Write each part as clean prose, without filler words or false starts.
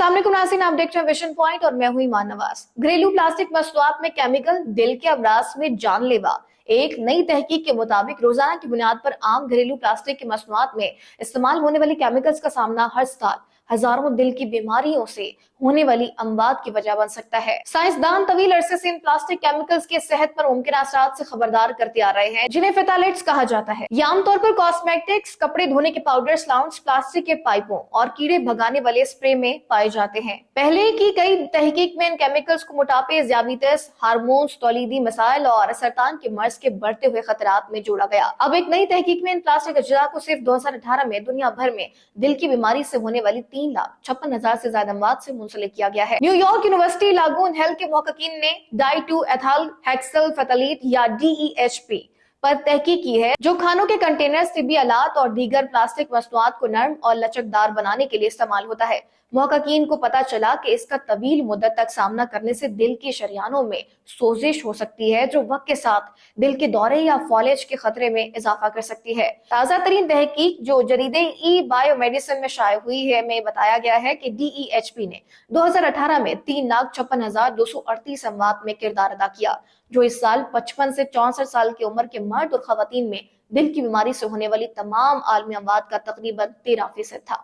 अस्सलाम वालेकुम नाज़रीन, आप देख रहे हैं विजन पॉइंट और मैं हूं ईमान नवाज। घरेलू प्लास्टिक मसनूआत में केमिकल दिल के अमराज में जानलेवा। एक नई तहकीक के मुताबिक रोजाना की बुनियाद पर आम घरेलू प्लास्टिक के मसनूआत में इस्तेमाल होने वाली केमिकल्स का सामना हर साल हजारों दिल की बीमारियों से होने वाली अमवात की वजह बन सकता है। साइंसदान तवील अरसे से इन प्लास्टिक केमिकल्स के सेहत पर मुमकिन असरात से खबरदार करते आ रहे हैं, जिन्हें फेथालेट्स कहा जाता है। ये आमतौर पर कॉस्मेटिक्स, कपड़े धोने के पाउडर्स, लाउंज, प्लास्टिक के पाइपों और कीड़े भगाने वाले स्प्रे में पाए जाते हैं। पहले की कई तहकीक में इन केमिकल्स को मोटापे, ज़ियाबितस, हार्मोन्स, तौलीदी मसाइल और सरतान के मर्ज के बढ़ते हुए खतरात में जोड़ा गया। अब एक नई तहकीक में इन प्लास्टिक अज्जा को सिर्फ 2018 में दुनिया भर में दिल की बीमारी से होने वाली 3,56,000 से ज्यादा अमवात से मुंसलिक किया गया है। न्यूयॉर्क यूनिवर्सिटी लागून हेल्थ के मुहक्किकीन ने डाई 2 एथाइल हेक्सल फेथलेट या DEHP पर तहकीक की है, जो खानों के कंटेनर्स, तिब्बी आलात और दीगर प्लास्टिक मसनूआत को नरम और लचकदार बनाने के लिए इस्तेमाल होता है। मुहक्किकीन को पता चला कि इसका तवील मुद्दत तक सामना करने से दिल की शरियानों में सोजिश हो सकती है, जो वक्त के साथ दिल के दौरे या फॉलेज के खतरे में इजाफा कर सकती है। ताजा तरीन तहकीक जो जरीदे बायोमेडिसिन में शाये हुई है में बताया गया है कि DEHP ने 2018 में 3,56,238 अमवात में किरदार अदा किया, जो इस साल 55 से 64 साल की उम्र के मर्द और खवातीन में दिल की बीमारी से होने वाली तमाम आलमी अमवात का तकरीबन 13% था।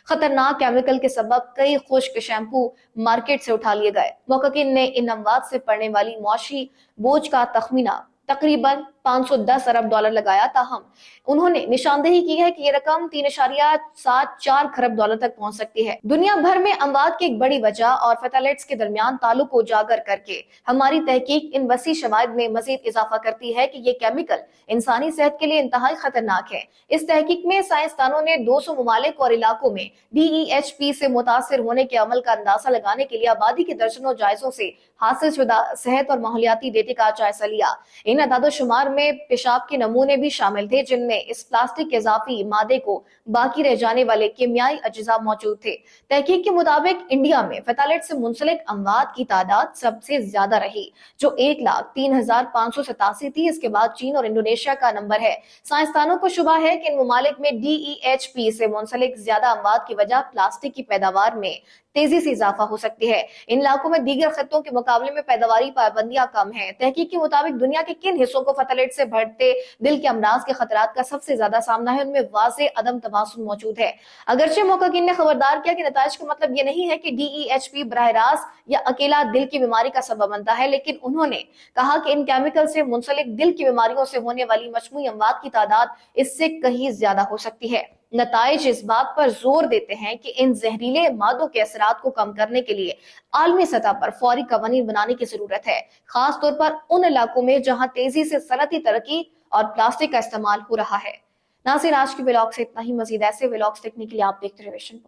खतरनाक केमिकल के सबब कई खुश्क शैम्पू मार्केट से उठा लिए गए। मुहक्किकीन ने इन अमवात से पड़ने वाली मुआशी बोझ का तखमीना तकरीबन 510 अरब डॉलर लगाया। ताहम उन्होंने निशानदेही की है कि ये रकम 3.74 खरब डॉलर तक पहुंच सकती है। दुनिया भर में अमवात की एक बड़ी वजह और फेथलेट्स के दरमियान ताल्लुक को उजागर करके हमारी तहकीक इन वसी शवाहिद में मजीद इजाफा करती है कि ये केमिकल इंसानी सेहत के लिए इंतहाई खतरनाक है। इस तहकीक में साइंसदानों ने 200 ममालिक और इलाकों में DEHP से मुतासिर होने के अमल का अंदाजा लगाने के लिए आबादी के दर्जनों जायजों से हासिल शुदा सेहत और माहौलियाती डेटे का जायजा लिया। इन अदादोशुमार में पेशाब के नमूने भी शामिल थे, जिनमें इस प्लास्टिक के इजाफी मादे को बाकी रह जाने वाले कीमियाई अज्जा मौजूद थे। तहकीक के मुताबिक इंडिया में फेथलेट से मुंसलिक अमवात की तादाद सबसे ज्यादा रही, जो 1,03,587 थी। इसके बाद चीन और इंडोनेशिया का नंबर है। साइंसदानों को शुबा है कि इन ममालिक में DEHP से मुंसलिक ज्यादा अमवात की वजह प्लास्टिक की पैदावार में तेजी से इजाफा हो सकती है। इन इलाकों में दीगर खित्तों के मुकाबले में पैदावारी पाबंदियां कम है। तहकीक के मुताबिक दुनिया के किन हिस्सों को फेथलेट से बढ़ते दिल के अमराज के खतरात का सबसे ज्यादा सामना है, उनमें वाज़े अदम तवाज़ुन मौजूद है। अगरचे मुहक्किकीन ने खबरदार किया कि नताइज का मतलब ये नहीं है कि DEHP बराह रास्त या अकेला दिल की बीमारी का सबब बनता है, लेकिन उन्होंने कहा कि इन केमिकल से मुंसलिक दिल की बीमारियों से होने वाली मजमूई अमवात की तादाद इससे कहीं ज्यादा हो सकती है। नताइज इस बात पर जोर देते हैं कि इन जहरीले मादों के असरात को कम करने के लिए आलमी सतह पर फौरी कवानीन बनाने की जरूरत है, खास तौर पर उन इलाकों में जहां तेजी से सनती तरक्की और प्लास्टिक का इस्तेमाल हो रहा है। नाज़रीन, आज के व्लॉग से इतना ही। मजीद ऐसे व्लॉग्स देखने के लिए आप देखते रहिए विजन पॉइंट।